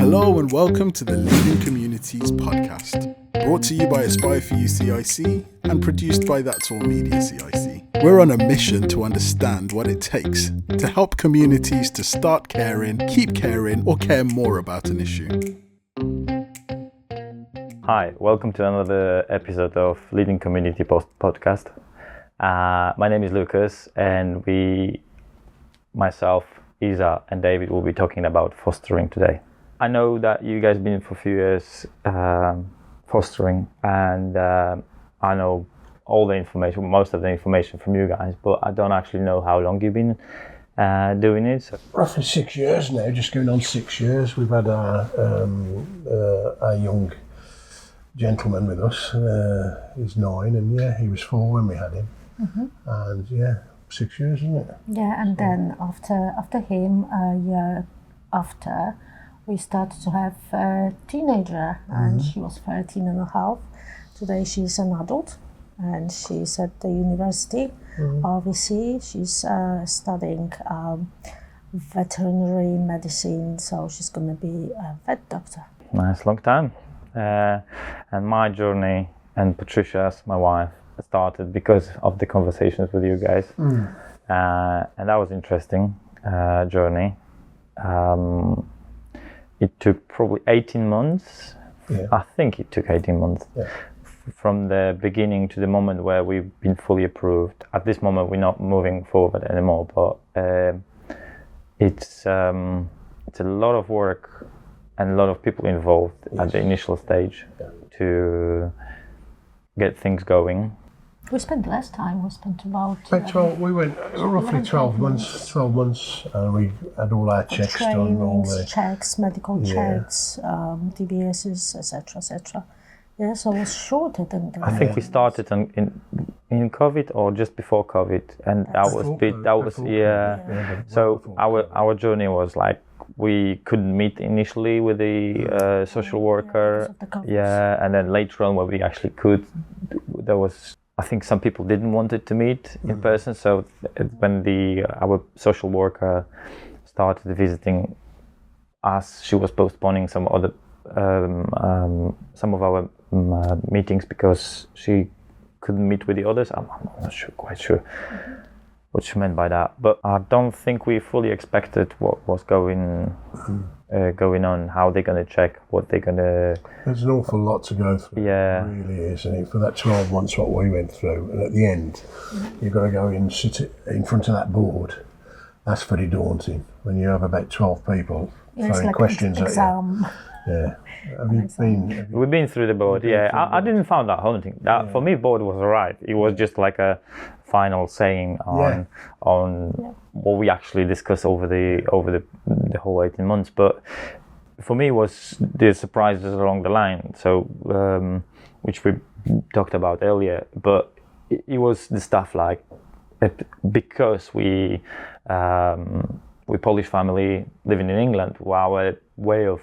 Hello and welcome to the Leading Communities podcast, brought to you by Aspire for You CIC and produced by That's All Media CIC. We're on a mission to understand what it takes to help communities to start caring, keep caring, or care more about an issue. Hi, welcome to another episode of Leading Community podcast. My name is Lukasz, and myself, Isa, and David will be talking about fostering today. I know that you guys been for a few years fostering, and I know all the information, most of the information from you guys, but I don't actually know how long you've been doing it. So. Roughly 6 years now, just going on 6 years. We've had a young gentleman with us. He's 9, and he was 4 when we had him. Mm-hmm. And 6 years, isn't it? Yeah, and then after him, a year after, we started to have a teenager, and she was 13 and a half. Today she's an adult, and she's at the university, RVC. She's studying veterinary medicine, so she's going to be a vet doctor. Nice long time. And my journey, and Patricia's, my wife, started because of the conversations with you guys. And that was interesting journey. It took probably 18 months. Yeah. I think it took 18 months. Yeah. From the beginning to the moment where we've been fully approved. At this moment, we're not moving forward anymore, but it's a lot of work and a lot of people involved at the initial stage to get things going. We spent less time. We spent about... we went roughly 12 months, and we had all our checks done. All the checks, medical checks, DBSs, etc. Yeah, so it was shorter than that. I think we started in COVID or just before COVID, and So our journey was like, we couldn't meet initially with the social worker. And then later on, when we actually could, there was... I think some people didn't want it to meet in person, so when our social worker started visiting us, she was postponing some of our meetings because she couldn't meet with the others. I'm not quite sure what she meant by that, but I don't think we fully expected what was going on, how they're going to check, what they're going to... There's an awful lot to go through. Yeah. It really is. And for that 12 months, what we went through, and at the end, you've got to go and sit in front of that board. That's very daunting when you have about 12 people throwing like questions at you. Yeah. We've been through the board, I didn't find that haunting. For me, board was alright. It was just like a final saying on what we actually discussed over the whole 18 months. But for me, it was the surprises along the line. So, which we talked about earlier. But it was the stuff like, because we Polish family living in England, our way of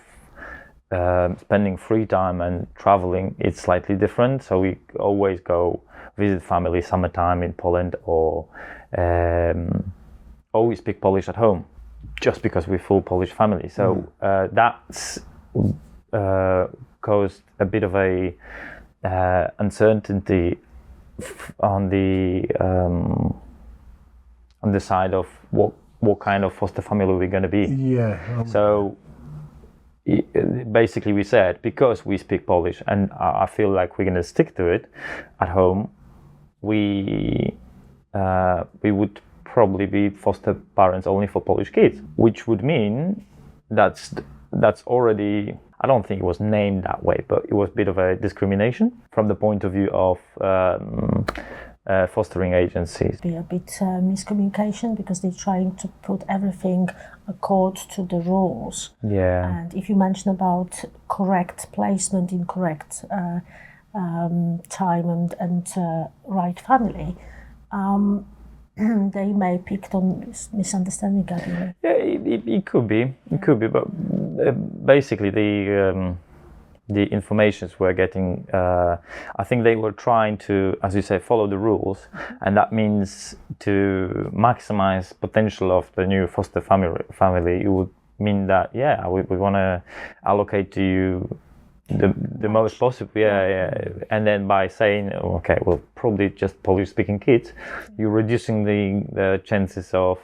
spending free time and traveling, it's slightly different. So we always go visit family summertime in Poland, or we speak Polish at home, just because we're full Polish family. So that's caused a bit of a uncertainty on the side of what kind of foster family we're going to be. So basically we said, because we speak Polish and I feel like we're going to stick to it at home, we would probably be foster parents only for Polish kids, which would mean that's already, I don't think it was named that way, but it was a bit of a discrimination from the point of view of fostering agencies. Be a bit miscommunication, because they're trying to put everything according to the rules. Yeah. And if you mention about correct placement in correct time and right family, they may pick on misunderstanding. Yeah, it could be. It could be, but basically the informations we're getting, I think they were trying to, as you say, follow the rules, and that means to maximize potential of the new foster family, you would mean that we want to allocate to you the most possible, and then by saying, okay, well, probably just Polish speaking kids, you're reducing the chances of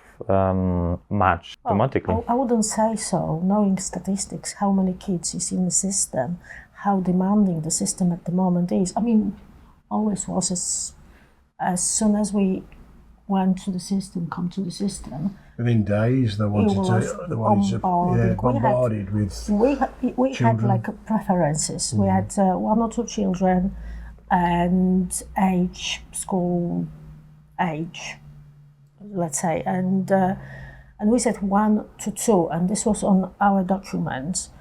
match dramatically. I wouldn't say so. Knowing statistics, how many kids is in the system, how demanding the system at the moment is. I mean, always was as soon as we went to the system, come to the system. Within days, they wanted bombarded with. We had like preferences. We had 1 or 2 children, and school age, let's say, and we said 1 to 2, and this was on our documents.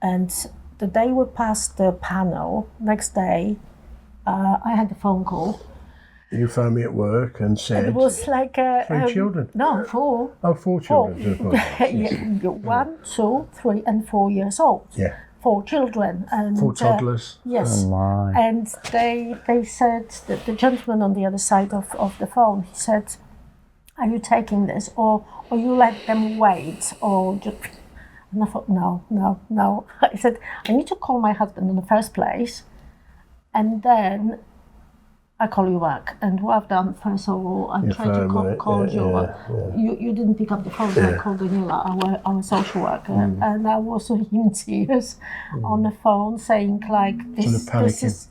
And the day we passed the panel, next day, I had a phone call. You phoned me at work and said... It was like... 3 children? No, 4. Oh, 4 children. 1, 2, 3 and 4 years old. Yeah. 4 children. And, 4 toddlers. Yes. Oh my. And they said, that the gentleman on the other side of the phone, he said, are you taking this? Or you let them wait? Or just... And I thought, no. I said, I need to call my husband in the first place. And then... I call you back, and what I've done, first of all, I tried to call you. You didn't pick up the phone. I called Daniela, our social worker, and I was in tears on the phone, saying like, "This is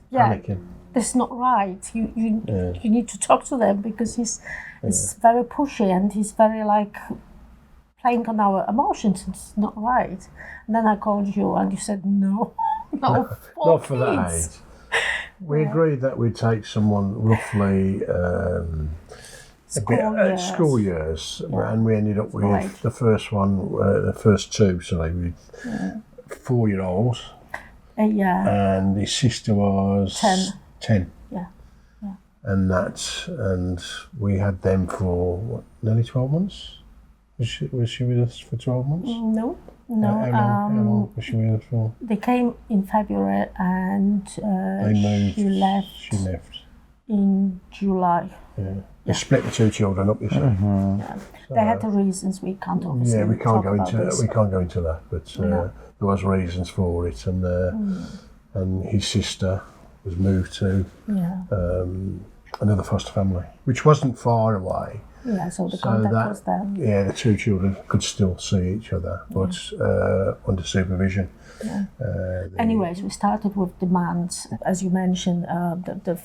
this is not right. You need to talk to them because he's very pushy and he's very like playing on our emotions. It's not right." And then I called you, and you said no, not for that age. We agreed that we'd take someone roughly school years, and we ended up with the first one, the first 2, with 4-year-olds. And his sister was 10. Yeah. And we had them for nearly 12 months. Was she with us for 12 months? No. How long was she with us for? They came in February and she left in July. Yeah. They split the 2 children up, you see. Mm-hmm. Yeah. They had the reasons we can't obviously we can't go into that, but there was reasons for it, and his sister was moved to another foster family, which wasn't far away. Yeah, so the contact was there. Yeah, the 2 children could still see each other, but under supervision. Yeah. Anyways, we started with demands. As you mentioned, the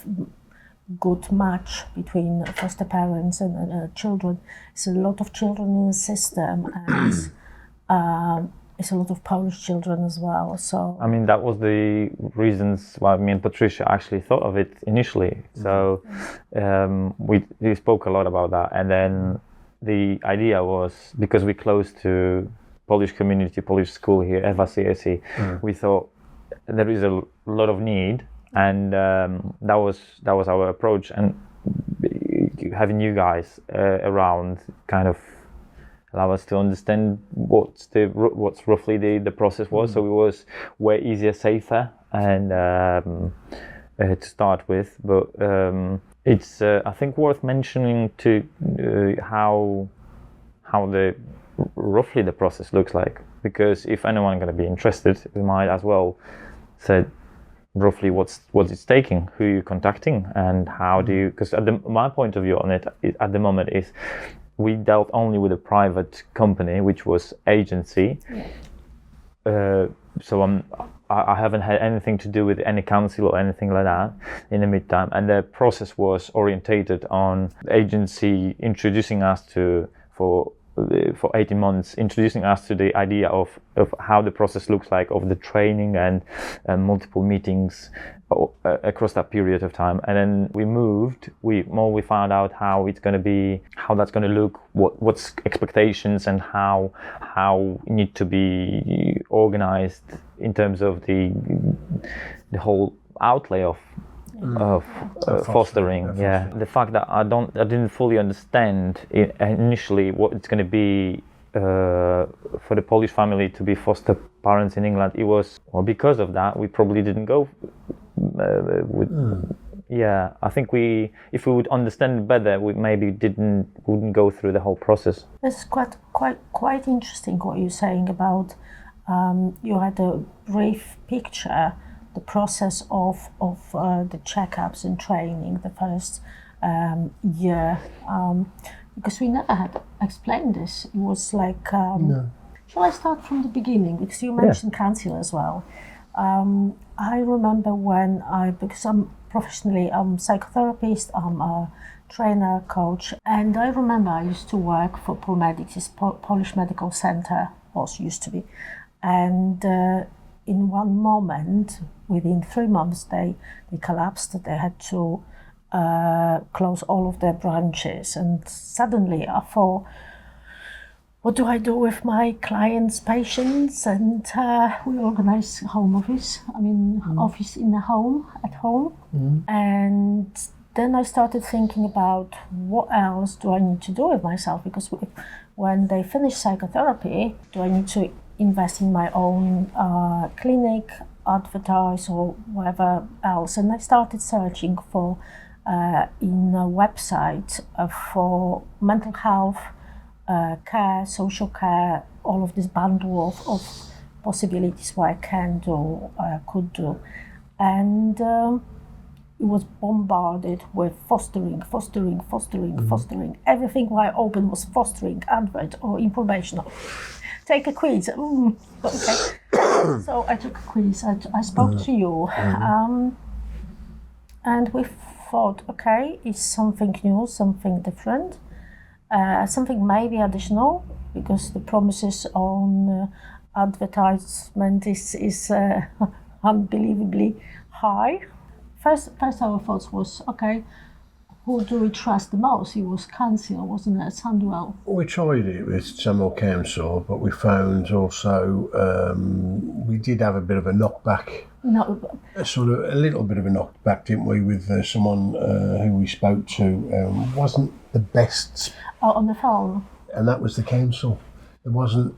good match between foster parents and children. It's a lot of children in the system, and it's a lot of Polish children as well. So I mean, that was the reasons why me and Patricia actually thought of it initially. So we spoke a lot about that, and then the idea was, because we're close to Polish community, Polish school here, FACSE, we thought there is a lot of need, and that was our approach. And having you guys around kind of allow us to understand what's roughly the process was. So it was way easier, safer, and to start with. But it's I think worth mentioning to how the roughly the process looks like, because if anyone going to be interested, we might as well say roughly what it's taking, who you're contacting, and how do you, because my point of view on it at the moment is, we dealt only with a private company, which was agency. So I haven't had anything to do with any council or anything like that in the meantime. And the process was orientated on the agency introducing us for 18 months, introducing us to the idea of how the process looks like, of the training and multiple meetings across that period of time. And then we moved, we found out how it's going to be, how that's going to look, what's expectations, and how it need to be organized in terms of the whole outlay of fostering. The fact that I didn't fully understand initially what it's going to be for the Polish family to be foster parents in England. It was, because of that, we probably didn't go Yeah, I think if we would understand better, we maybe wouldn't go through the whole process. It's quite interesting what you're saying about you had a brief picture, the process of the checkups and training the first year, because we never had explained this. It was like, No. shall I start from the beginning? Because you mentioned cancer as well. I remember because I'm professionally, I'm a psychotherapist, I'm a trainer, coach, and I remember I used to work for Polmedics, it's Polish Medical Center, was used to be, and in one moment, within 3 months, they collapsed. They had to close all of their branches, and suddenly I thought, what do I do with my clients, patients? And we organize home office. Office in the home, at home. And then I started thinking about what else do I need to do with myself? Because when they finish psychotherapy, do I need to invest in my own clinic, advertise, or whatever else? And I started searching for in a website for mental health, care, social care, all of this bundle of possibilities what I could do. And it was bombarded with fostering. Everything what I opened was fostering, advert or informational. Take a quiz. Okay. So I took a quiz. I spoke to you. And we thought, okay, it's something new, something different. Something maybe additional, because the promises on advertisement is unbelievably high. First our thoughts was, okay, who do we trust the most? It was council, wasn't it, Sandwell? We tried it with Samuel Council, but we found also we did have a bit of a knockback. No. Sort of a little bit of a knockback, didn't we, with someone who we spoke to wasn't the best. On the phone. And that was the council. It wasn't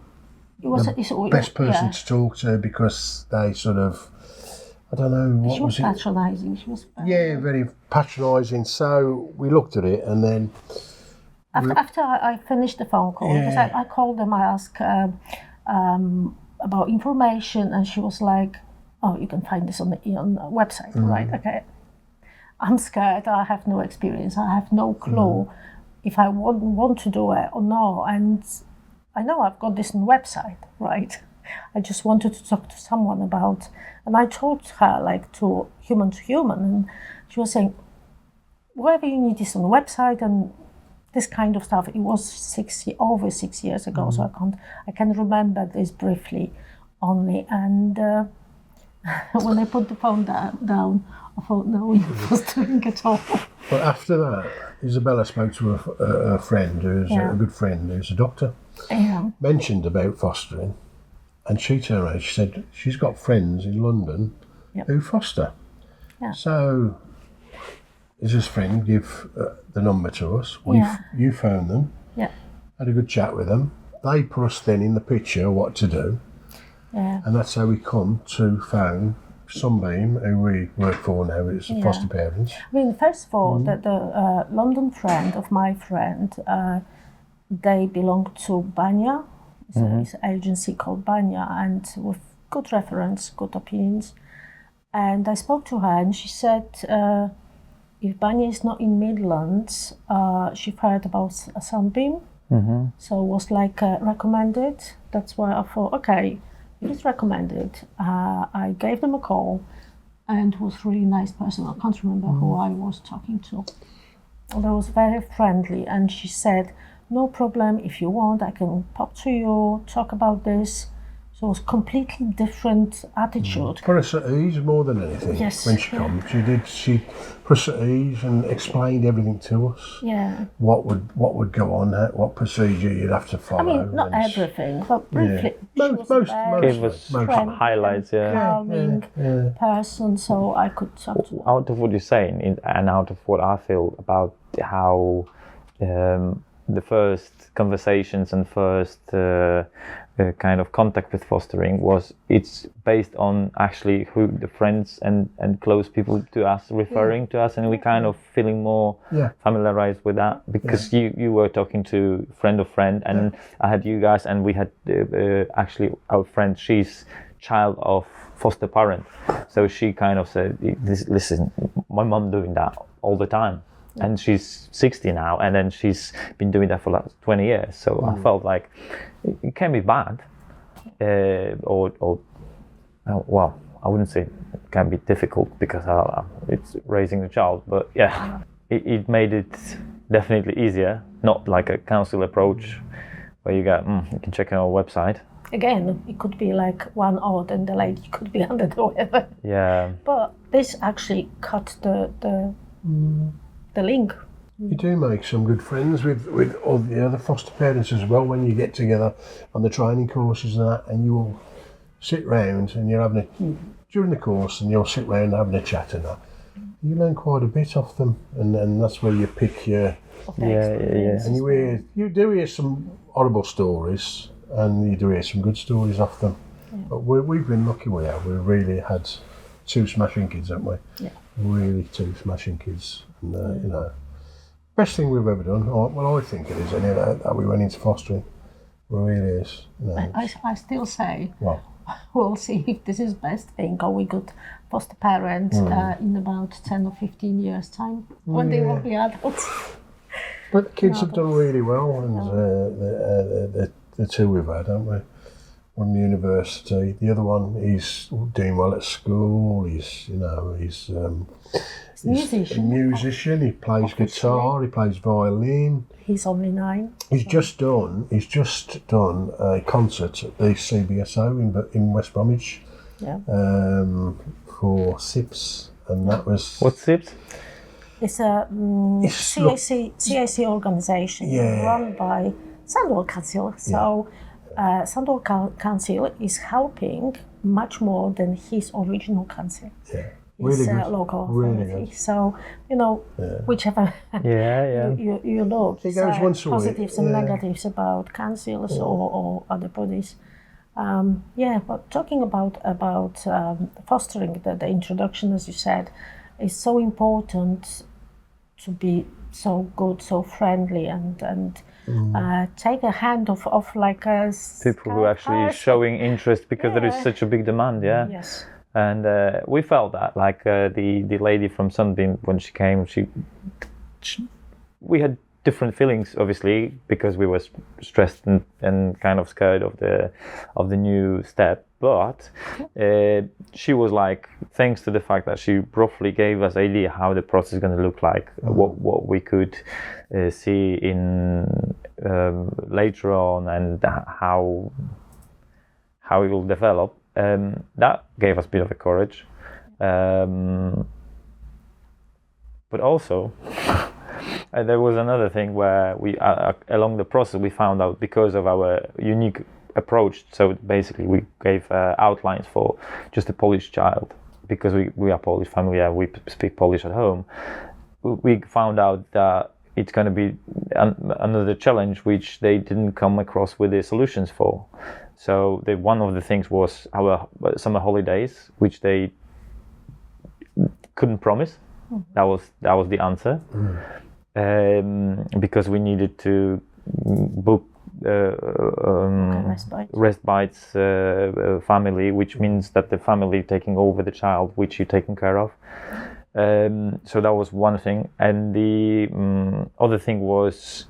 the best person to talk to, because they sort of, I don't know, what she was patronising. She was very patronising. So we looked at it, and then after I finished the phone call, because I called them, I asked about information, and she was like, "Oh, you can find this on the website, right? Okay." I'm scared. I have no experience. I have no clue if I want to do it or not. And I know I've got this on the website, right? I just wanted to talk to someone about, and I told her like to human, and she was saying, whatever you need is on the website and this kind of stuff. It was over 6 years ago, so I can remember this briefly only. And when I put the phone down, I thought, no, he was doing it all. But after that, Izabella spoke to a friend who's a good friend who's a doctor. Mentioned about fostering, and she turned around, she said she's got friends in London who foster. So his friend give the number to us. You phoned them, had a good chat with them. They put us then in the picture what to do, and that's how we come to phone Sunbeam, who we work for now, is foster parents. I mean, first of all, the London friend of my friend, they belong to Banya. It's an agency called Banya, and with good reference, good opinions. And I spoke to her, and she said, if Banya is not in Midlands, she heard about Sunbeam, so it was like recommended. That's why I thought, okay, it is recommended. I gave them a call, and it was a really nice person. I can't remember who I was talking to. They was very friendly, and she said, no problem, if you want, I can pop to you, talk about this. So it was completely different attitude. Put us at ease more than anything. Yes, when she came. She put us at ease and explained everything to us. Yeah. What would go on, what procedure you'd have to follow. I mean, not everything, but briefly. Most gave us highlights, calming person, so I could talk to her. Out of what you're saying, and out of what I feel about how the first conversations and first kind of contact with fostering was it's based on actually who the friends and close people to us referring to us, and we kind of feeling more familiarized with that because you were talking to friend of friend, and I had you guys, and we had actually our friend, she's child of foster parent, so she kind of said, listen, my mom doing that all the time. And she's 60 now, and then she's been doing that for like 20 years. So I felt like it can be bad, or well, I wouldn't say it can be difficult because it's raising a child. But it made it definitely easier, not like a council approach where you you can check on our website. Again, it could be like one odd and the lady could be under the weather. Yeah. But this actually cut the link. You do make some good friends with all the other foster parents as well when you get together on the training courses and that, and you all sit round and you're having during the course, and you'll sit round having a chat and that. You learn quite a bit off them, and that's where you pick your and you do hear some horrible stories, and you do hear some good stories off them. But we've been lucky. We really had 2 smashing kids, haven't we? Yeah. Really 2 smashing kids. And, you know, best thing we've ever done. Well, I think it is anyway, that we went into fostering. It really is. You know, I still say, well, we'll see if this is best thing, or we could foster parents in about 10 or 15 years time when they will be adults. But the kids have done really well, and the 2 we've had, haven't we? One university, the other one is doing well at school. He's a musician. He plays guitar. He plays violin. He's only 9. He's just done a concert at the CBSO in West Bromwich. Yeah. For SIPS, and that was. What's SIPS? It's a CAC organisation run by Sandwell Council. So Sandwell Council is helping much more than his original council. Yeah. His really local authority. Really so, whichever you look, it goes once a week. Positives and negatives about councils or other bodies. But talking about fostering, the introduction, as you said, is so important to be so good, so friendly, and take a hand of like a people who actually showing interest because there is such a big demand. Yes. And we felt that, like the lady from Sunbeam, when she came, we had different feelings, obviously, because we were stressed and kind of scared of the new step. But she was like, thanks to the fact that she roughly gave us idea how the process is going to look like, what we could see in later on, and how it will develop. That gave us a bit of a courage, but also there was another thing where we along the process we found out, because of our unique approach, so basically we gave outlines for just a Polish child, because we are Polish family and we speak Polish at home. We found out that it's going to be another challenge which they didn't come across with the solutions for. So one of the things was our summer holidays, which they couldn't promise. That was the answer, because we needed to book respite's family, which means that the family taking over the child which you're taking care of. So that was one thing, and the other thing was,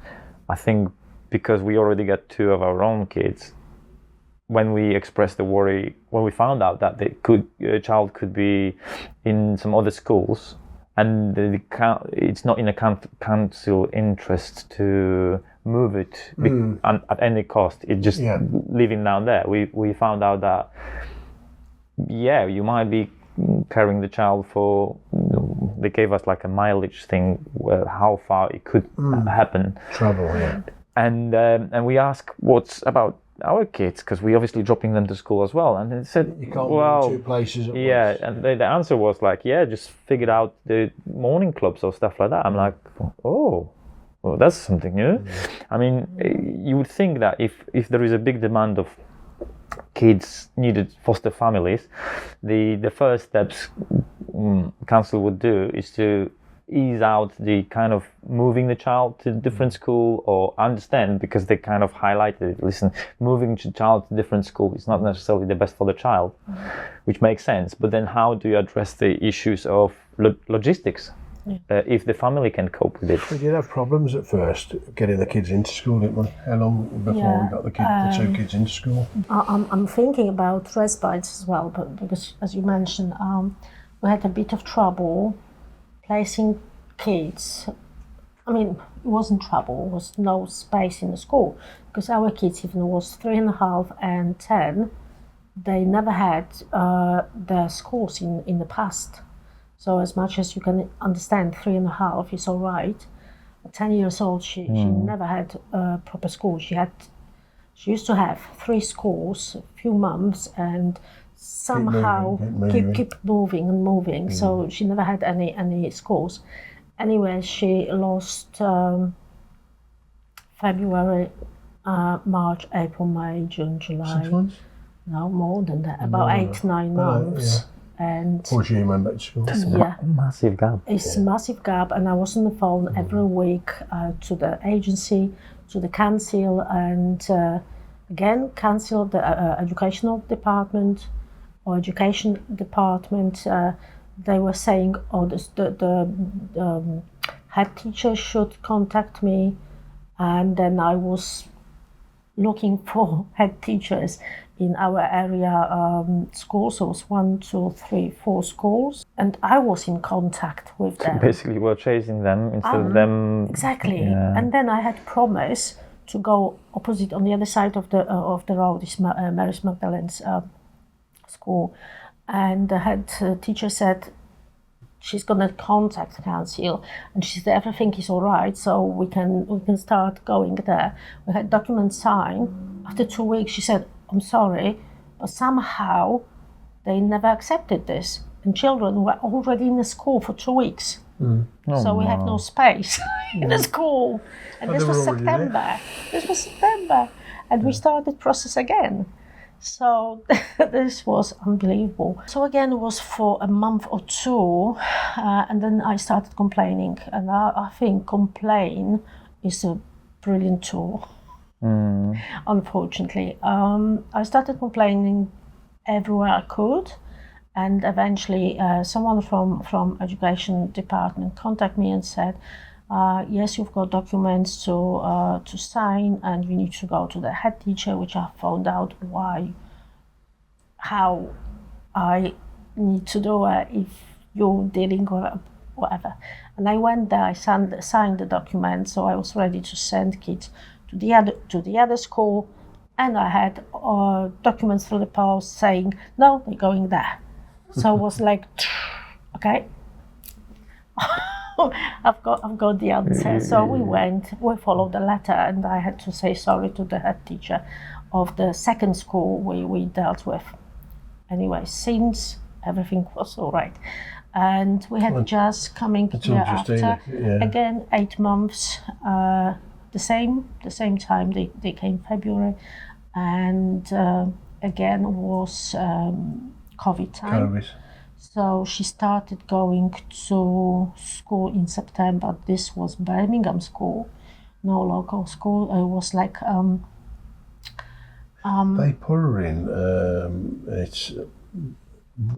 I think, because we already got 2 of our own kids. When we expressed the worry, when we found out that a child could be in some other schools, and it's not in a council interest to move it at any cost, it's just living down there. We found out that you might be carrying the child for. They gave us like a mileage thing, how far it could happen. Travel, and we asked what's about our kids, because we obviously dropping them to school as well, and they said you can't go to 2 places at once. And the answer was like, just figured out the morning clubs or stuff like that. I'm like, well, that's something new. I mean, you would think that if there is a big demand of kids needed foster families, the first steps council would do is to ease out the kind of moving the child to a different school, or understand, because they kind of highlighted, listen, moving the child to a different school is not necessarily the best for the child, which makes sense. But then how do you address the issues of logistics? If the family can cope with it. We did have problems at first getting the kids into school, didn't we? How long before we got the two kids into school? I'm thinking about respites as well, but because, as you mentioned, we had a bit of trouble placing kids. I mean, it wasn't trouble, it was no space in the school, because our kids, even was 3.5 and 10, they never had their schools in the past. So as much as you can understand, 3.5 is all right. At 10 years old, she never had a proper school. She used to have 3 schools, a few months, and somehow keep moving and moving. So she never had any schools. Anyway, she lost February, March, April, May, June, July. 6 months? No, more than that. About 8-9 months. Yeah. And before she went back to school. That's a massive gap. It's a massive gap, and I was on the phone every week to the agency, to the council, and again, council, the educational department or education department. They were saying, "Oh, the head teacher should contact me," and then I was looking for head teachers in our area schools. So it was 1, 2, 3, 4 schools, and I was in contact with them. Basically, we're chasing them instead of them. Exactly. Yeah. And then I had promised to go opposite on the other side of the road is Mary Magdalene's school, and the head teacher said she's gonna contact the council, and she said everything is all right, so we can start going there. We had documents signed. After 2 weeks, she said, "I'm sorry, but somehow they never accepted this, and children were already in the school for 2 weeks." So we have no space in the school, and this was September. And we started process again. So this was unbelievable. So again, it was for a month or 2, and then I started complaining. And I think complain is a brilliant tool. Unfortunately, I started complaining everywhere I could, and eventually someone from education department contacted me and said, yes, you've got documents to sign, and you need to go to the head teacher, which I found out how I need to do it if you're dealing with whatever. And I went there, I signed the document, so I was ready to send kids to the other school, and I had documents through the post saying, no, they're going there. So it was like, okay. I've got the answer. So we followed the letter, and I had to say sorry to the head teacher of the second school we dealt with. Anyway, since everything was all right, and we had just coming here after again 8 months. The same time they came February, and again was COVID time. COVID. So she started going to school in September. This was Birmingham school, no local school. It was like they put her in.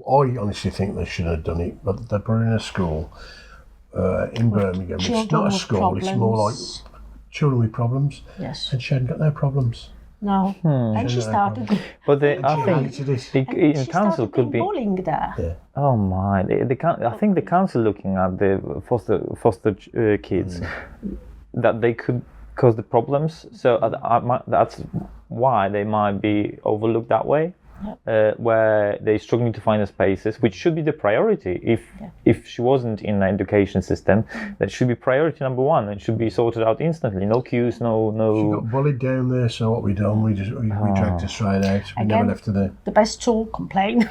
I honestly think they should have done it, but they put her in a school in Birmingham. It's not a school. Problems. It's more like children with problems. Yes. And she hadn't got no problems. No, and she started. But I think the council could be bullying there. Yeah. Oh my! I think the council looking at the foster kids that they could cause the problems. So that's why they might be overlooked that way. Where they're struggling to find the spaces, which should be the priority. If she wasn't in the education system, that should be priority number 1. It should be sorted out instantly. No queues, no. She got bullied down there. So what we done? We dragged her straight out. We never left her there. The best tool, complain.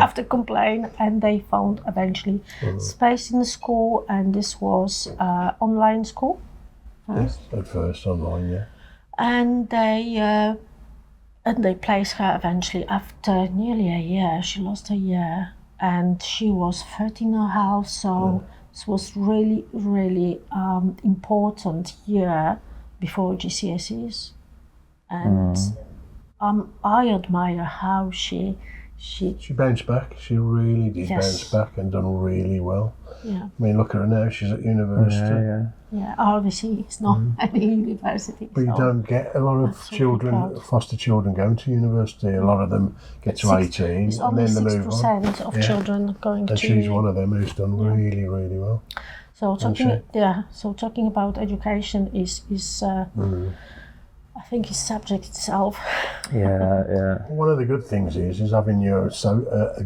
After complain, and they found eventually space in the school, and this was online school. Yes, at first online, yeah. And they. and they placed her eventually after nearly a year. She lost a year, and she was 13 and a half, so this was really, really important year before GCSEs. And I admire how she bounced back. She really did bounce back and done really well. Yeah. I mean, look at her now. She's at university. Yeah, obviously it's not any university. But you don't get a lot of children, foster children, going to university. A lot of them get to 18 it's and then they move on. 6% of children going to. And she's one of them who's done really, really well. So talking about education is I think it's subject itself. Yeah. One of the good things is having a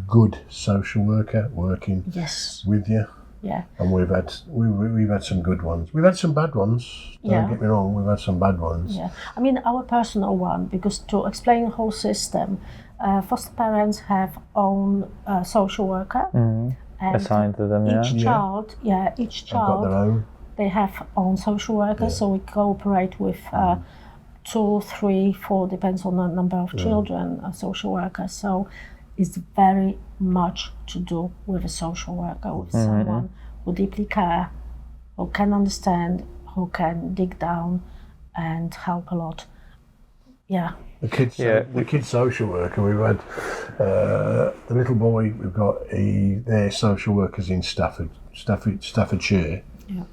good social worker working with you. Yeah. And we've had some good ones. We've had some bad ones. Don't get me wrong. We've had some bad ones. Yeah. I mean, our personal one, because to explain the whole system, foster parents have own social worker. And assigned to them. Each child, They've got their own. They have own social workers, so we cooperate with 2, 3, 4, depends on the number of children, social workers. So it's very much to do with a social worker, with someone who deeply care, who can understand, who can dig down and help a lot. Yeah. The kids social worker, we've had the little boy, we've got their social workers in Staffordshire. Yeah.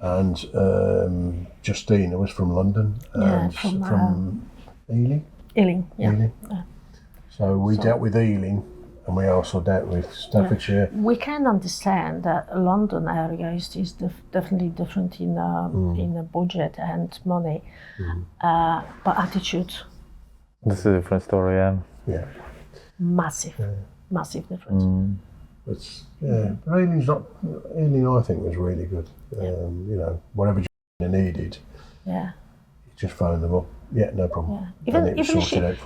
And Justina was from London and from Ealing. Ealing. Yeah. So we dealt with Ealing, and we also dealt with Staffordshire. We can understand that London area is definitely different in the budget and money, but attitude. This is a different story. Yeah. Massive difference. But Ealing I think was really good. Whatever you needed, you just phoned them up. Yeah, no problem. Yeah.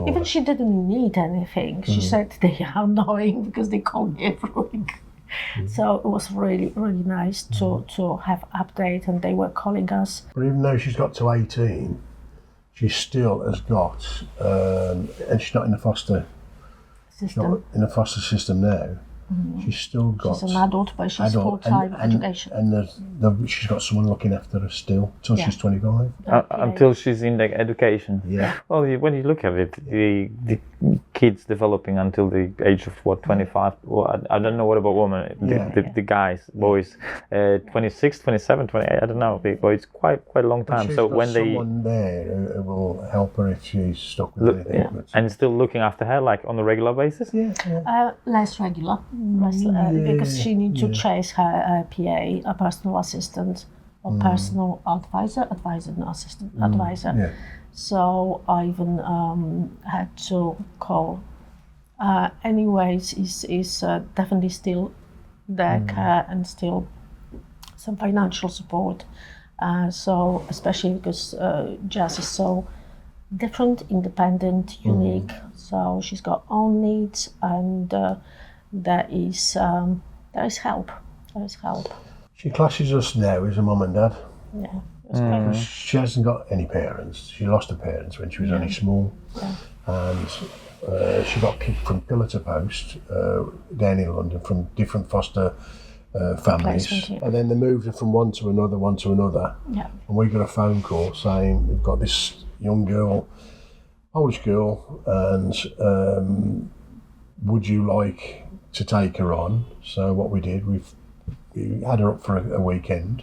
Even she didn't need anything. She said they are annoying because they call me everything. So it was really, really nice to have update, and they were calling us. But even though she's got to 18, she still has got, and she's not in the foster system. In the foster system now. She's still got. She's an adult, but she's full-time education. And she's got someone looking after her still till she's 25. Until she's in the education. Yeah. Well, when you look at it, the kids developing until the age of 25. Well, I don't know what about women. The guys, boys, 26, 27, 28. I don't know. But it's quite a long time. She's so got when someone there who will help her if she's stuck with anything. And still looking after her like on a regular basis. Less regular. Because she needs to chase her PA, a personal assistant, or personal advisor. So I even had to call. Anyways, is definitely still there care and still some financial support. So especially because Jazz is so different, independent, unique. So she's got own needs and. There is help. There is help. She classes us now as a mum and dad. Yeah, that's great. She hasn't got any parents. She lost her parents when she was only small, and she got kicked from pillar to post down in London from different foster families, and then they moved her from one to another. Yeah. And we got a phone call saying we've got this young girl, Polish girl, and would you like to take her on? So what we did, we had her up for a weekend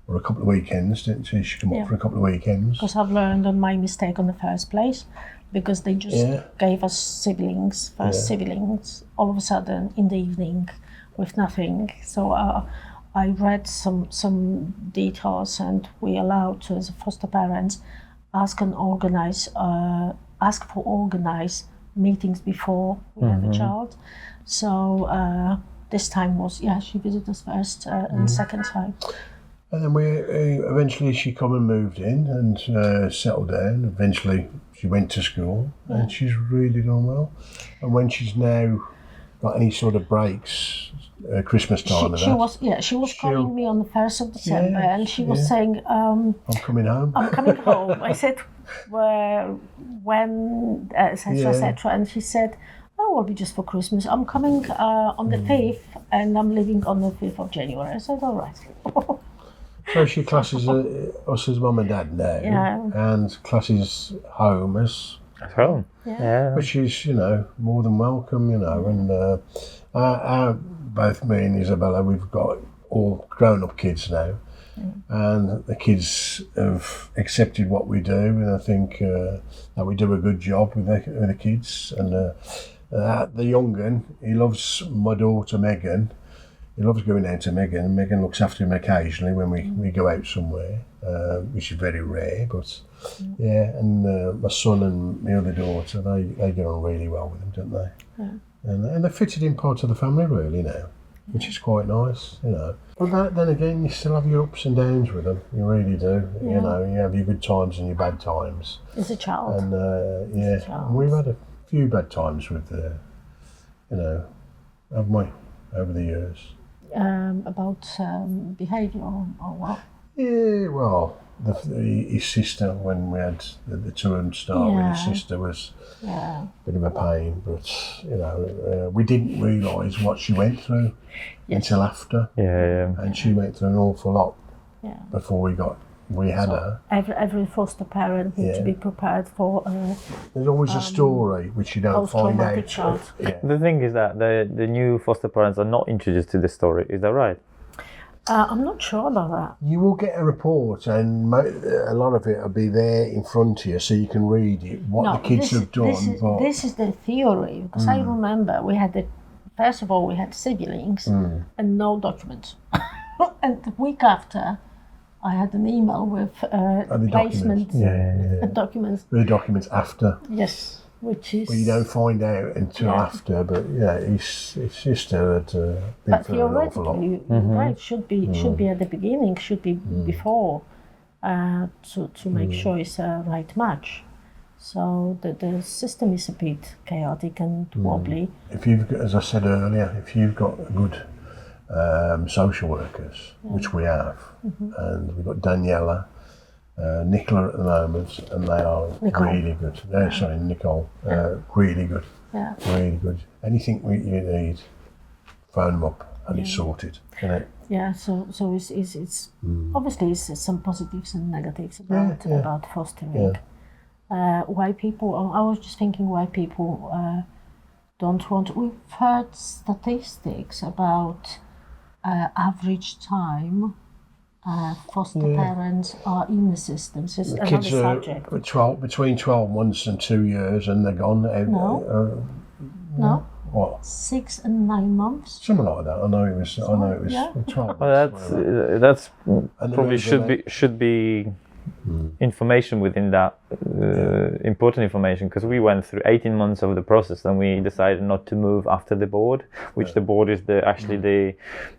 or a couple of weekends, didn't she? She came up for a couple of weekends. Because I've learned on my mistake in the first place, because they just gave us siblings all of a sudden in the evening with nothing. So I read some details, and we allowed to, as a foster parents, ask for organized meetings before we have a child. So this time was she visited us first and second time. And then we eventually she come and moved in and settled down. Eventually she went to school and she's really done well. And when she's now got any sort of breaks Christmas time? She was calling me on the 1st of December, and she was saying, I'm coming home. I'm coming home. I said, well, when, etc. And she said, oh, it'll be just for Christmas. I'm coming on the 5th, and I'm leaving on the 5th of January. I said, all right. So she classes us as mum and dad now, and classes home as home. Yeah. Which is, more than welcome, and both me and Izabella, we've got all grown-up kids now, and the kids have accepted what we do, and I think that we do a good job with the kids. And the young un, he loves my daughter Megan. He loves going out to Megan, and Megan looks after him occasionally when we go out somewhere, which is very rare, but and my son and my other daughter, they get on really well with him, don't they? Yeah. And they're fitted in part of the family really now, which is quite nice, But then again, you still have your ups and downs with them, you really do. Yeah. You have your good times and your bad times. As a child. And we've had a few bad times with, haven't we, over the years. About behaviour or what? Yeah, well, his sister, when we had the two of them start with, his sister was a bit of a pain, but we didn't realise what she went through until after. And she went through an awful lot before we had her. Every foster parent needs to be prepared for. There's always a story which you don't find out. Child. The thing is that the new foster parents are not introduced to this story. Is that right? I'm not sure about that. You will get a report, and a lot of it will be there in front of you, so you can read it, what the kids have done. This is the theory, because I remember we had first of all, we had siblings and no documents. And the week after, I had an email with placement documents. The documents after. Yes, which is. Well, you don't find out until after, but his sister had been through an awful lot. Right, should be at the beginning, should be before, to make sure it's a right match. So the system is a bit chaotic and wobbly. If you've got, as I said earlier, if you've got good social workers, which we have, and we've got Daniela, Nicola at the moment, and they are really good. Nicole, really good. Yeah. Really good. Anything you need, phone them up and it's sorted. Isn't it? Yeah, so it's obviously it's some positives and negatives about fostering. Why people? I was just thinking why people don't want. We've heard statistics about average time foster parents are in the system. So it's another kids subject. Between 12 months and 2 years, and they're gone. No. What? 6 and 9 months. Something like that. I know it was 12. Well, that's probably should be information within that, important information, because we went through 18 months of the process and we decided not to move after the board, which the board is the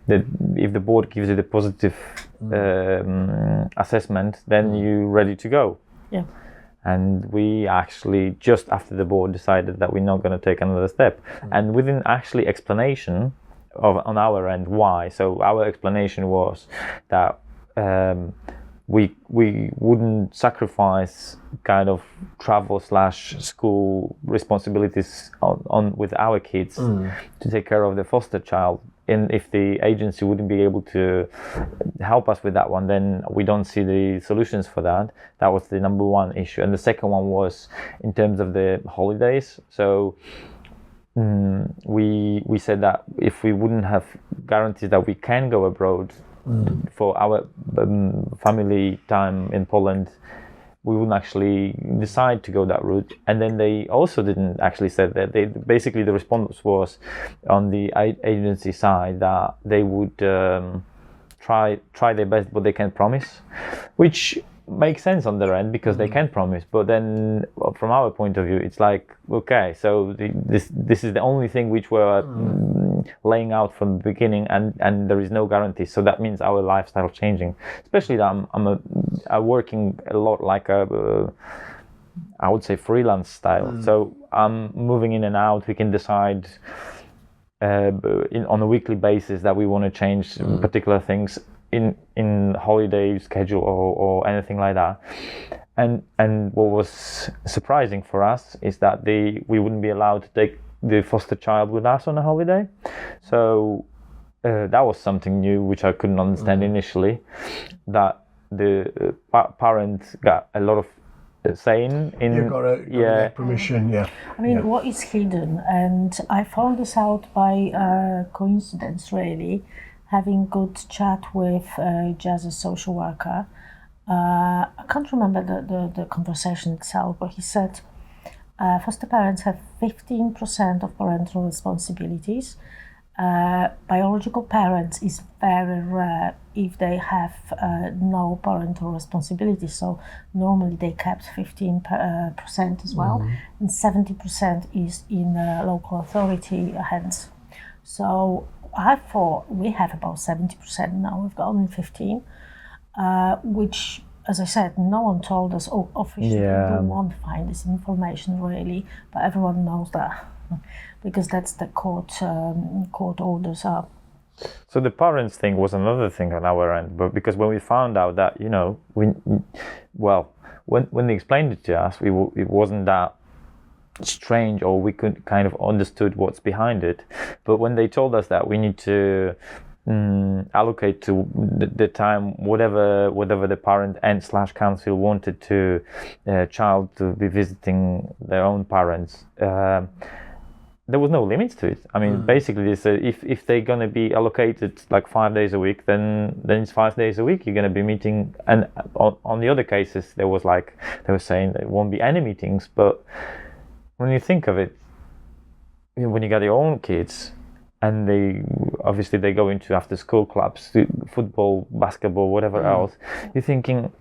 if the board gives you the positive assessment, then you're ready to go. Yeah. And we actually just after the board decided that we're not going to take another step, and within actually explanation on our end why. So our explanation was that we wouldn't sacrifice kind of travel / school responsibilities on with our kids to take care of the foster child. And if the agency wouldn't be able to help us with that one, then we don't see the solutions for that. That was the number one issue. And the second one was in terms of the holidays. So we said that if we wouldn't have guarantees that we can go abroad for our family time in Poland, we wouldn't actually decide to go that route. And then they also didn't actually say that. They basically, the response was on the agency side that they would try their best, but they can't promise, which makes sense on their end because they can promise. But then from our point of view, it's like, okay, so this is the only thing which we're laying out from the beginning, and there is no guarantee. So that means our lifestyle changing, especially that I'm working a lot like I would say freelance style. So I'm moving in and out. We can decide on a weekly basis that we want to change particular things in holiday schedule or anything like that. And what was surprising for us is that we wouldn't be allowed to take the foster child with us on a holiday. So that was something new which I couldn't understand initially, that the parents got a lot of saying in. You've got to get permission, yeah. I mean, what is hidden, and I found this out by coincidence, really, having good chat with Jazz's social worker. I can't remember the conversation itself, but he said foster parents have 15% of parental responsibilities. Biological parents is very rare if they have no parental responsibility. So normally they kept 15% as well, and 70% is in local authority hands. So I thought we have about 70% now. We've got only 15, which, as I said, no one told us. Officially, we don't want to find this information really, but everyone knows that. Because that's the court orders are. So the parents thing was another thing on our end, but because when we found out that when they explained it to us, it wasn't that strange, or we could kind of understood what's behind it. But when they told us that we need to allocate to the time whatever the parent and / council wanted to child to be visiting their own parents. There was no limits to it. I mean, basically, they said if they're going to be allocated like 5 days a week, then it's 5 days a week you're going to be meeting. And on the other cases, they were saying there won't be any meetings. But when you think of it, when you got your own kids, and they go into after school clubs, football, basketball, whatever else, you're thinking,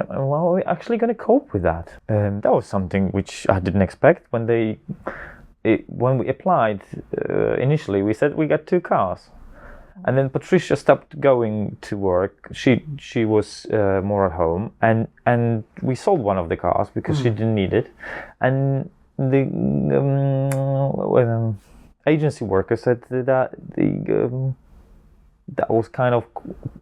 well, are we actually going to cope with that? That was something which I didn't expect when we applied initially. We said we got 2 cars, and then Patricia stopped going to work. She was more at home, and we sold one of the cars because she didn't need it, and the agency worker said that that was kind of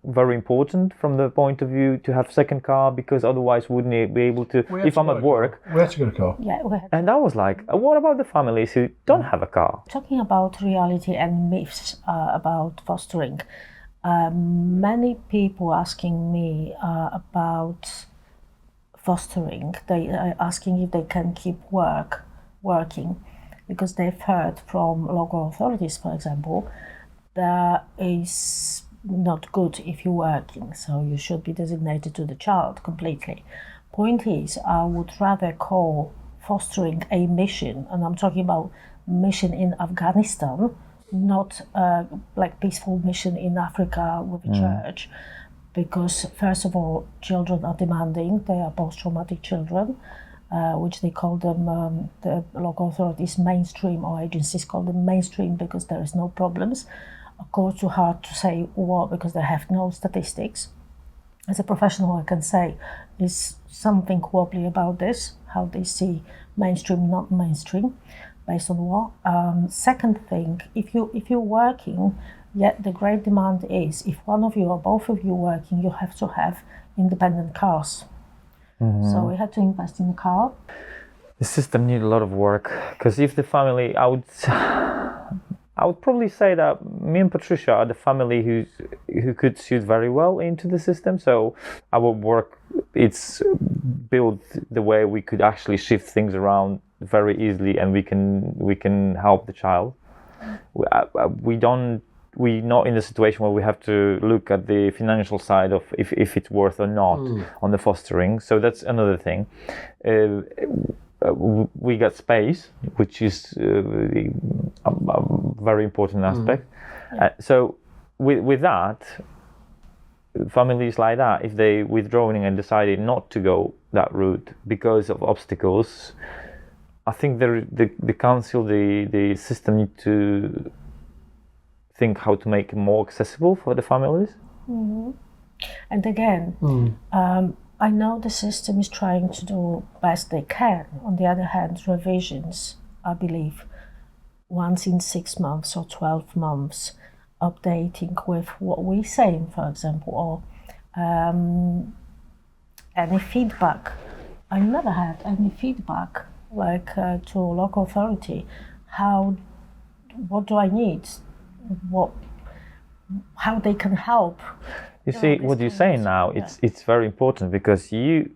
very important from the point of view to have second car, because otherwise wouldn't be able to, if I'm at work. We had to get a car. Yeah, we had. And I was like, what about the families who don't have a car? Talking about reality and myths about fostering, many people asking me about fostering, they are asking if they can keep working, because they've heard from local authorities, for example, that is not good if you're working, so you should be designated to the child completely. Point is, I would rather call fostering a mission, and I'm talking about mission in Afghanistan, not like peaceful mission in Africa with a church, because first of all, children are demanding, they are post-traumatic children, which they call them, the local authorities mainstream, or agencies call them mainstream because there is no problems. Of course, too hard to say what, because they have no statistics. As a professional, I can say there's something wobbly about this, how they see mainstream, not mainstream, based on what. Second thing, if you're working, yet the great demand is, if one of you or both of you are working, you have to have independent cars. So we had to invest in a car. The system needed a lot of work, because if the family, I would probably say that me and Patricia are the family who could suit very well into the system. So our work, it's built the way we could actually shift things around very easily, and we can help the child. We're not in the situation where we have to look at the financial side of if it's worth or not on the fostering. So that's another thing. We got space, which is a very important aspect. So with that, families like that, if they withdrawing and decided not to go that route because of obstacles, I think the council, the system need to think how to make it more accessible for the families. And again, I know the system is trying to do best they can. On the other hand, revisions, I believe, once in 6 months or 12 months, updating with what we're saying, for example, or any feedback. I never had any feedback to local authority. What do I need? How they can help? You see, what you're saying now, it's very important, because you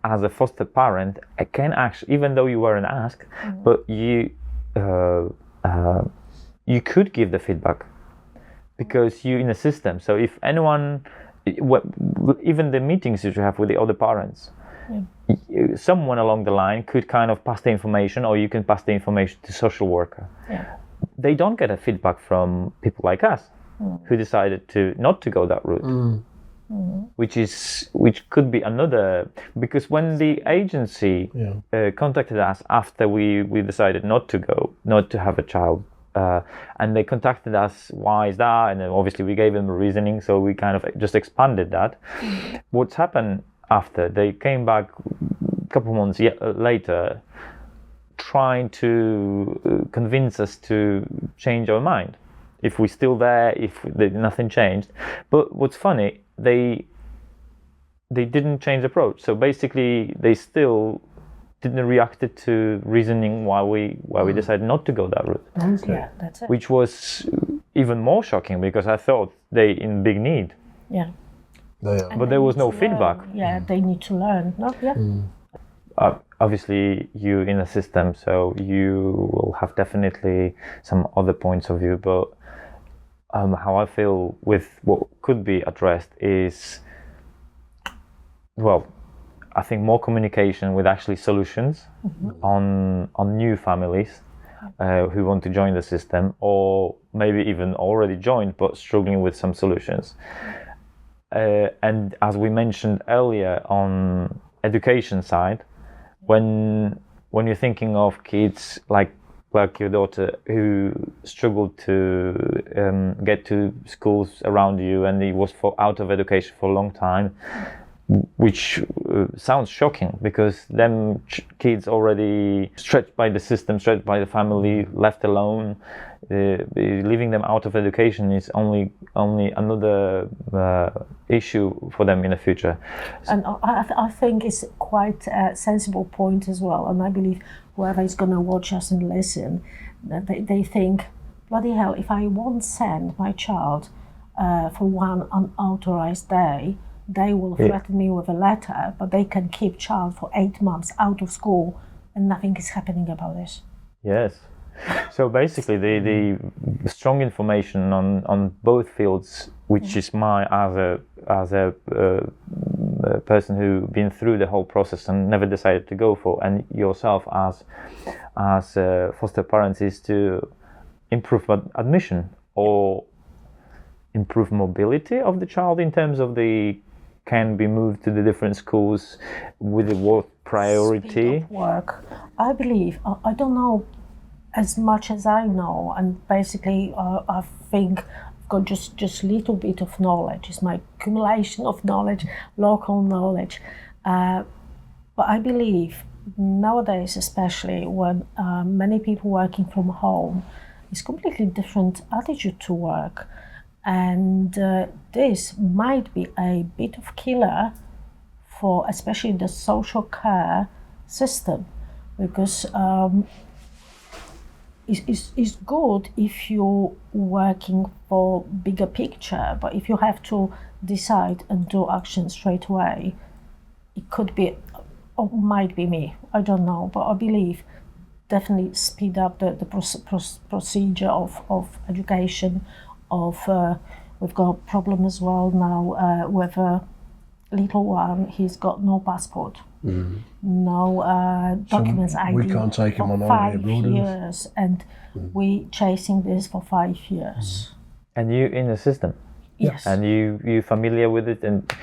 as a foster parent, can actually, even though you weren't asked, but you could give the feedback, because you're in a system. So if anyone, even the meetings that you have with the other parents, someone along the line could kind of pass the information, or you can pass the information to social worker. They don't get a feedback from people like us, who decided not to go that route, which could be another, because when the agency contacted us after we decided not to have a child, and they contacted us, why is that? And then obviously we gave them a reasoning, so we kind of just expanded that. What's happened after, they came back a couple of months later, trying to convince us to change our mind, if we're still there, if nothing changed. But what's funny, they didn't change the approach. So basically, they still didn't react to reasoning why we decided not to go that route. Okay. Yeah, that's it. Which was even more shocking, because I thought they in big need. Yeah. But there was no feedback. Yeah, they need to learn. No? Yeah. Obviously, you're in a system, so you will have definitely some other points of view. But how I feel with what could be addressed is, well, I think more communication with actually solutions on new families who want to join the system, or maybe even already joined but struggling with some solutions. And as we mentioned earlier, on education side, when you're thinking of kids like your daughter who struggled to get to schools around you, and he was out of education for a long time, which sounds shocking, because them kids already stretched by the system, stretched by the family, left alone. Leaving them out of education is only another issue for them in the future. And I think it's quite a sensible point as well. And I believe whoever is going to watch us and listen, they think, bloody hell, if I won't send my child for one unauthorized day, they will threaten me with a letter, but they can keep child for 8 months out of school and nothing is happening about this. Yes. So basically, the strong information on both fields, which is as a person who been through the whole process and never decided to go for, and yourself as foster parents, is to improve admission or improve mobility of the child, in terms of can be moved to the different schools with the work priority. Speed of work. I believe, I don't know as much as I know, and basically I think I've got just little bit of knowledge. It's my accumulation of knowledge, local knowledge. But I believe nowadays, especially when many people working from home, it's completely different attitude to work. And this might be a bit of killer for especially the social care system, because it's good if you're working for bigger picture, but if you have to decide and do action straight away, it could be, or might be me, I don't know, but I believe definitely speed up the procedure of education. We've got a problem as well now with a little one. He's got no passport, no documents, ID. We can't take him on holiday abroad. 5 years, and we chasing this for 5 years. And you in the system? Yes. And you familiar with it, and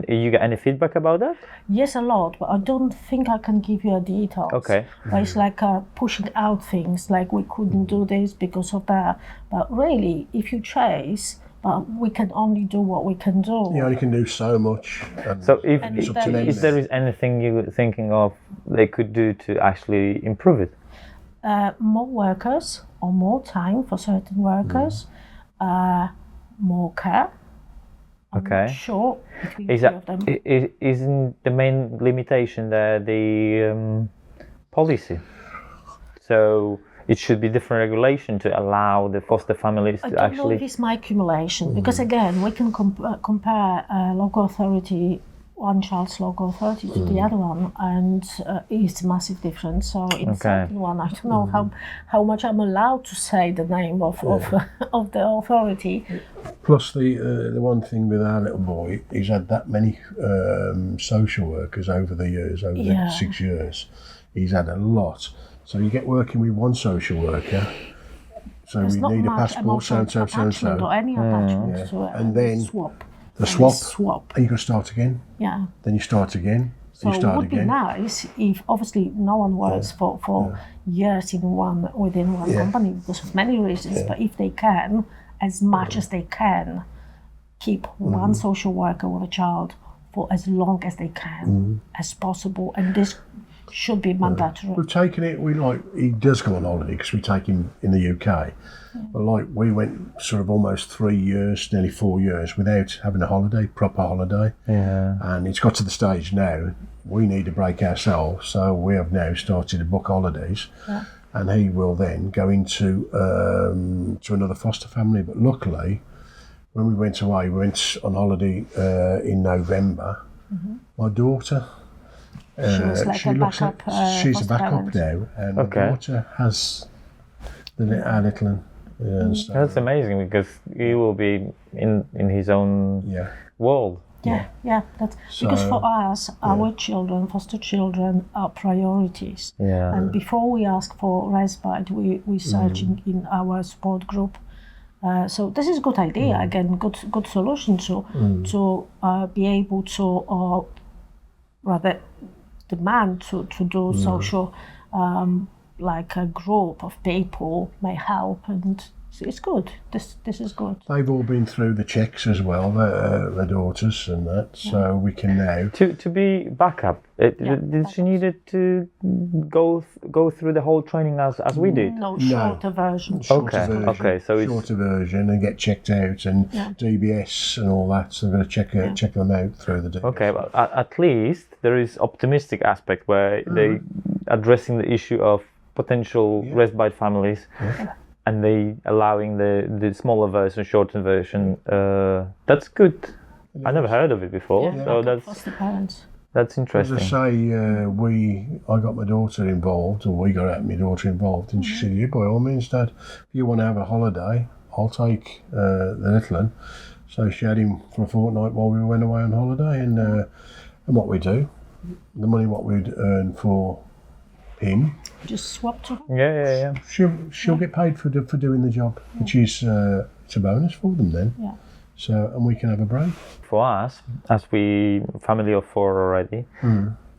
you get any feedback about that? Yes, a lot, but I don't think I can give you a details. Okay. But it's like pushing out things, like we couldn't do this because of that. But really, if you chase, but we can only do what we can do. You only can do so much. So it's up to them. if there is anything you're thinking of they could do to actually improve it? more workers or more time for certain workers, more care. I'm not sure between Is three that of them. isn't the main limitation there the policy? So it should be different regulation to allow the foster families I to don't actually. know if it's my accumulation, because again, we can compare local authority, one child's local authority to the other one, and it's a massive difference. So in the second one, I don't know how much I'm allowed to say the name of the authority. Plus, the one thing with our little boy, he's had that many social workers over the years, over the 6 years. He's had a lot. So you get working with one social worker, so There's we not need a much passport, so and so, so and attachment so. or any attachment to it. And then swap. The swap, and you can start again. Yeah. Then you start again. So you start it would again. be nice if obviously no one works for years within one company because of many reasons. But if they can, as much as they can, keep one social worker with a child for as long as they can as possible, and this should be mandatory. We've taken it. He does go on holiday because we take him in the UK. But we went sort of almost 3 years, nearly 4 years, without having a holiday, proper holiday. Yeah. And it's got to the stage now we need a break ourselves, so we have now started to book holidays. Yeah. And he will then go into to another foster family. But luckily, when we went away, we went on holiday in November. My daughter. She was like a backup. She's a backup parent. now, and my daughter has our little one. So, That's amazing because he will be in his own world. Yeah, that's because for us, our children, foster children, are priorities. Yeah. And before we ask for respite, we search in our support group. So this is a good idea. Again, good solution to be able to, rather demand to do social, like a group of people may help, and it's good. This is good. They've all been through the checks as well, their daughters and that, so we can now. To be backup, did she needed to go through the whole training as we did? No, shorter version. Okay, so it's shorter version and get checked out and DBS and all that. So they're going to check them out through the DBS. okay, but at least there is optimistic aspect where they addressing the issue of potential respite families. And they allowing the smaller version, shortened version. That's good. I never heard of it before, so that's interesting. As I say, I got my daughter involved, or we got my daughter involved, and she said, "Yeah, by all means, Dad, if you want to have a holiday, I'll take the little one." So she had him for a fortnight while we went away on holiday, and what we do, the money what we'd earn for him. Just swap to her. Yeah. She'll get paid for doing the job, which is it's a bonus for them then. Yeah. So and we can have a break. For us, as we family of 4 already,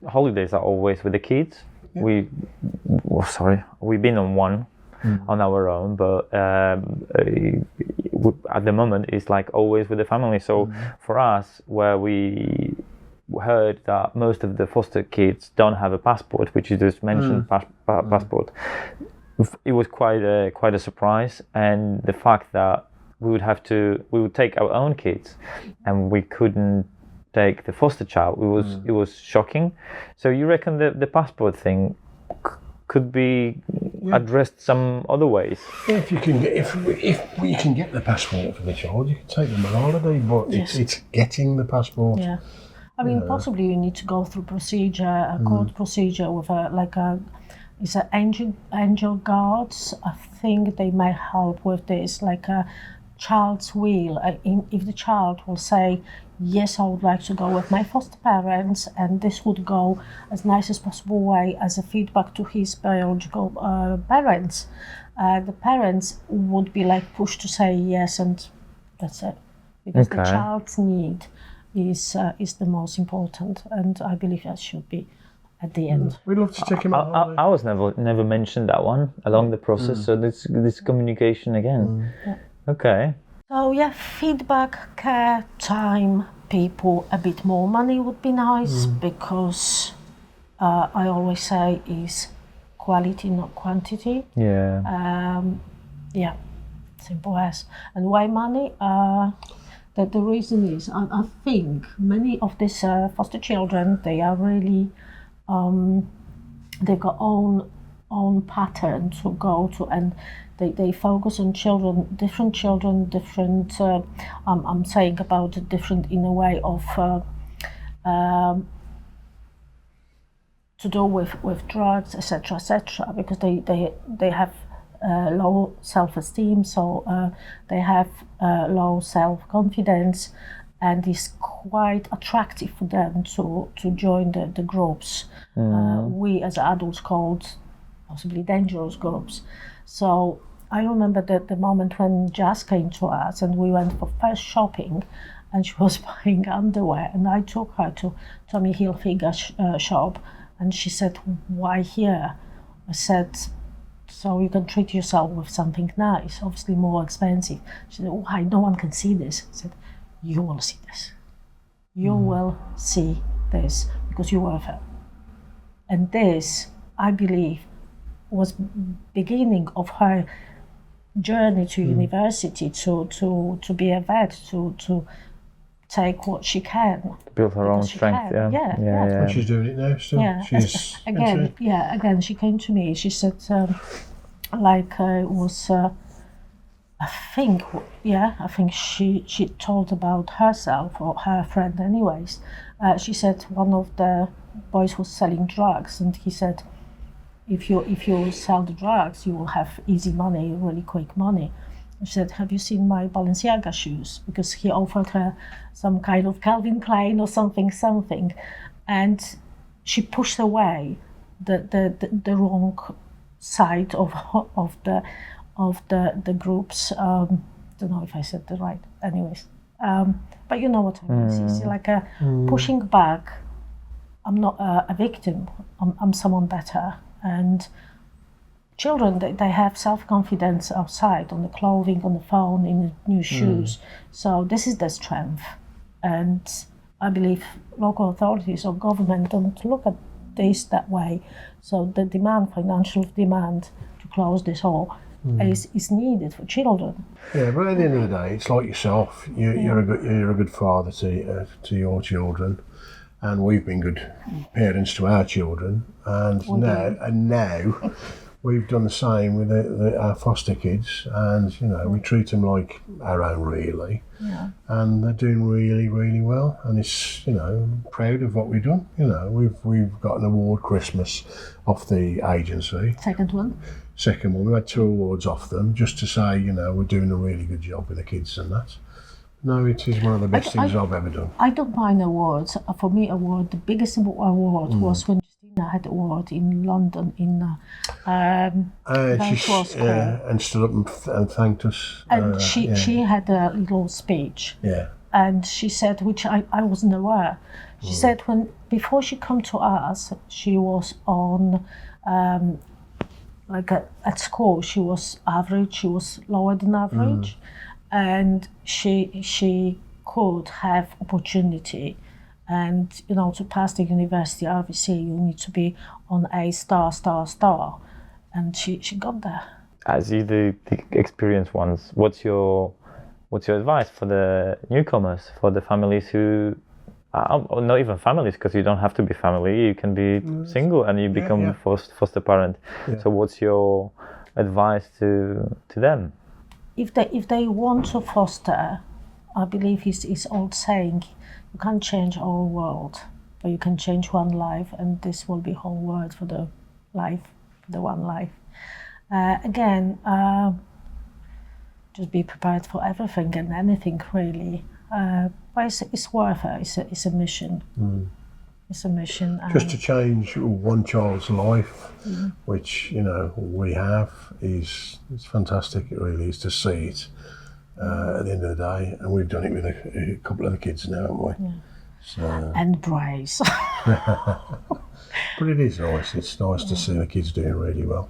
holidays are always with the kids. Yeah. We've been on one on our own, but at the moment it's like always with the family. So for us, where we heard that most of the foster kids don't have a passport, which you just mentioned, passport. It was quite a surprise, and the fact that we would take our own kids, and we couldn't take the foster child. It was shocking. So you reckon the passport thing could be addressed some other ways? Yeah, if you can get the passport for the child, you can take them on holiday, but it's getting the passport. Yeah. I mean, possibly you need to go through a court procedure with it's an angel guards. I think they may help with this, like a child's will. If the child will say, yes, I would like to go with my foster parents, and this would go as nice as possible way as a feedback to his biological parents, the parents would be like pushed to say yes, and that's it. Because the child's need is the most important, and I believe that should be at the end. We'd love to take him out. I was never mentioned that one along the process, so this communication again. Okay. So feedback, care, time, people, a bit more money would be nice, because I always say is quality, not quantity. Yeah. Yeah, simple as. And why money? That the reason is, I think many of these foster children, they are really, they've got own pattern to go to, and they focus on children, different. I'm saying about different in a way of to do with drugs, etc., because they have low self-esteem, so they have low self-confidence, and it's quite attractive for them to join the groups. We as adults called possibly dangerous groups. So I remember the moment when Jazz came to us and we went for first shopping, and she was buying underwear, and I took her to Tommy Hilfiger shop, and she said, "Why here?" I said, "So you can treat yourself with something nice, obviously more expensive." She said, "Why? No one can see this." I said, "You will see this. You will see this because you're worth it." And this, I believe, was beginning of her journey to university to be a vet, to take what she can. Build her own strength. Yeah. And she's doing it now still. Yeah. She's Again, she came to me. She said, it was. I think she told about herself or her friend. Anyways, she said one of the boys was selling drugs, and he said, if you sell the drugs, you will have easy money, really quick money. She said, "Have you seen my Balenciaga shoes?" Because he offered her some kind of Calvin Klein or something, and she pushed away the wrong side of the groups. Don't know if I said that right. Anyways, but you know what I mean. It's like a pushing back. I'm not a victim. I'm someone better. And children, they have self-confidence outside, on the clothing, on the phone, in the new shoes. So this is their strength. And I believe local authorities or government don't look at this that way. So the financial demand to close this hole is needed for children. Yeah, but at the end of the day, it's like yourself. You're a good father to your children. And we've been good parents to our children, and now we've done the same with our foster kids, and we treat them like our own, really, and they're doing really, really well, and it's proud of what we've done. We've got an award Christmas off the agency. Second one, we had 2 awards off them just to say we're doing a really good job with the kids and that. No, it is one of the best things I've ever done. I don't mind awards. For me, the biggest award was when Justina had award in London and stood up and thanked us. And she had a little speech. Yeah. And she said, which I wasn't aware. She said before she come to us, she was on at school. She was average. She was lower than average. And she could have opportunity, and to pass the university RVC you need to be on A star, and she got there. As you the experienced ones, what's your advice for the newcomers, for the families who or not even families, because you don't have to be family, you can be single and you become foster parent. So what's your advice to them? If they want to foster, I believe it's old saying, you can't change the whole world, but you can change one life, and this will be whole world for the one life. Just be prepared for everything and anything, really. But it's worth it. It's a mission. It's a mission. Just to change one child's life, which we have, it's fantastic. It really is to see it at the end of the day, and we've done it with a couple of the kids now, haven't we? Yeah. So. And Bryce. But it is nice. It's nice to see the kids doing really well.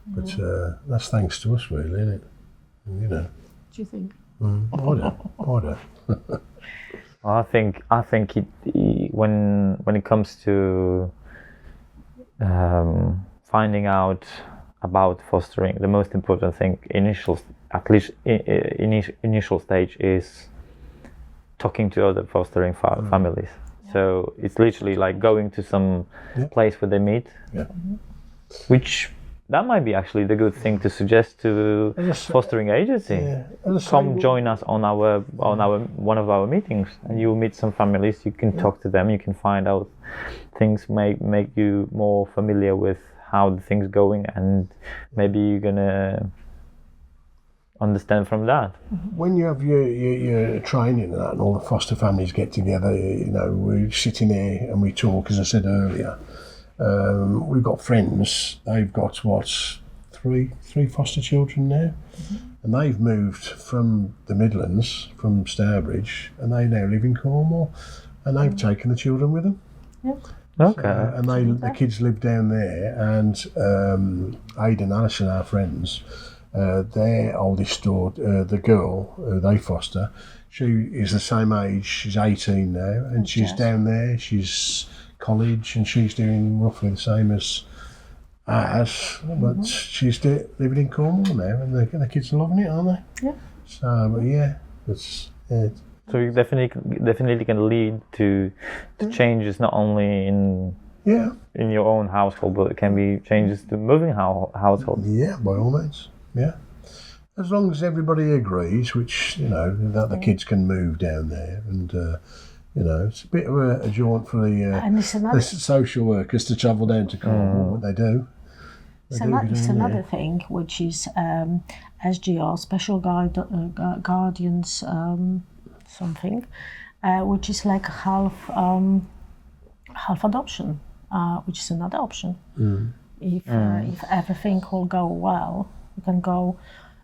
But that's thanks to us, really, isn't it? Do you think? I don't. I think when it comes to finding out about fostering, the most important thing, initial stage is talking to other fostering families. So it's literally like going to some place where they meet, which that might be actually the good thing to suggest to fostering agency. Come join us on our one of our meetings, and you'll meet some families. You can talk to them. You can find out things, make you more familiar with how the thing's going, and maybe you're gonna understand from that. When you have your training and that, and all the foster families get together, we're sitting here and we talk, as I said earlier. We've got friends, they've got three foster children now, and they've moved from the Midlands, from Stourbridge, and they now live in Cornwall, and they've taken the children with them. Okay. And the kids live down there, and Ada and Alison, our friends, their oldest daughter, the girl who they foster, she is the same age, she's 18 now, and she's down there, she's college, and she's doing roughly the same as us, but she's living in Cornwall now, and the kids are loving it, aren't they? Yeah. So, but it's... So you definitely can lead to changes not only in your own household, but it can be changes to moving household. Yeah, by all means. Yeah, as long as everybody agrees, which that the kids can move down there, and it's a bit of a jaunt for the social workers to travel down to Cornwall, but they do. It's another thing, which is SGR, Special Guardians something, which is like half adoption, which is another option. If everything will go well, you can go.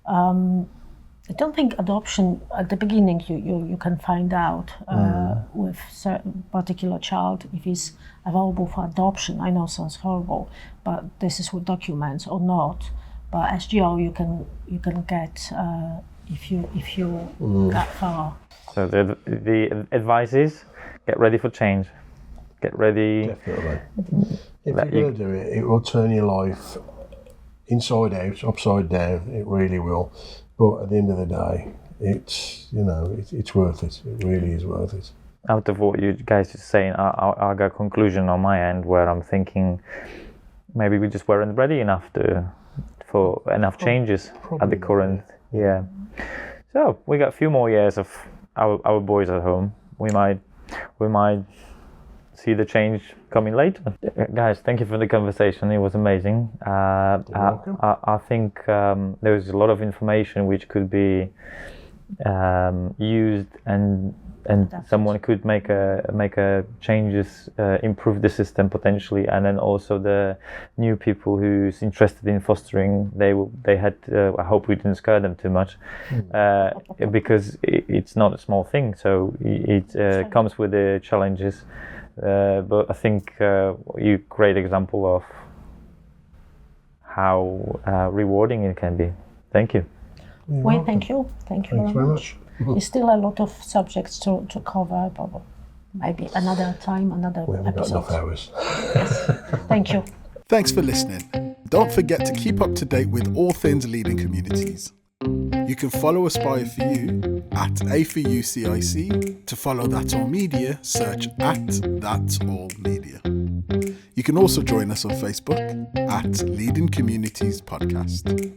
I don't think adoption at the beginning you can find out with certain particular child if he's available for adoption. I know it sounds horrible, but this is with documents or not. But SGO you can get if you that far. So the advice is get ready for change. Get ready. Definitely. If you're going to do it, it will turn your life inside out, upside down. It really will. But at the end of the day, it's worth it. It really is worth it. Out of what you guys are saying, I got a conclusion on my end where I'm thinking maybe we just weren't ready enough for enough changes at the current. Yeah. So we got a few more years of our boys at home. We might see the change coming later. Guys, thank you for the conversation. It was amazing. I think there was a lot of information which could be used, and someone could make a changes, improve the system potentially, and then also the new people who's interested in fostering, they had I hope we didn't scare them too much, because it's not a small thing, so it comes with the challenges, but I think you great example of how rewarding it can be. Thank you. Well, thank you very much. There's still a lot of subjects to cover, but maybe another time, another we haven't episode. got enough hours. Yes. Thank you. Thanks for listening. Don't forget to keep up to date with all things leading communities. You can follow Aspire for You at A4UCIC. To follow That's All Media, search at That's All Media. You can also join us on Facebook at Leading Communities Podcast.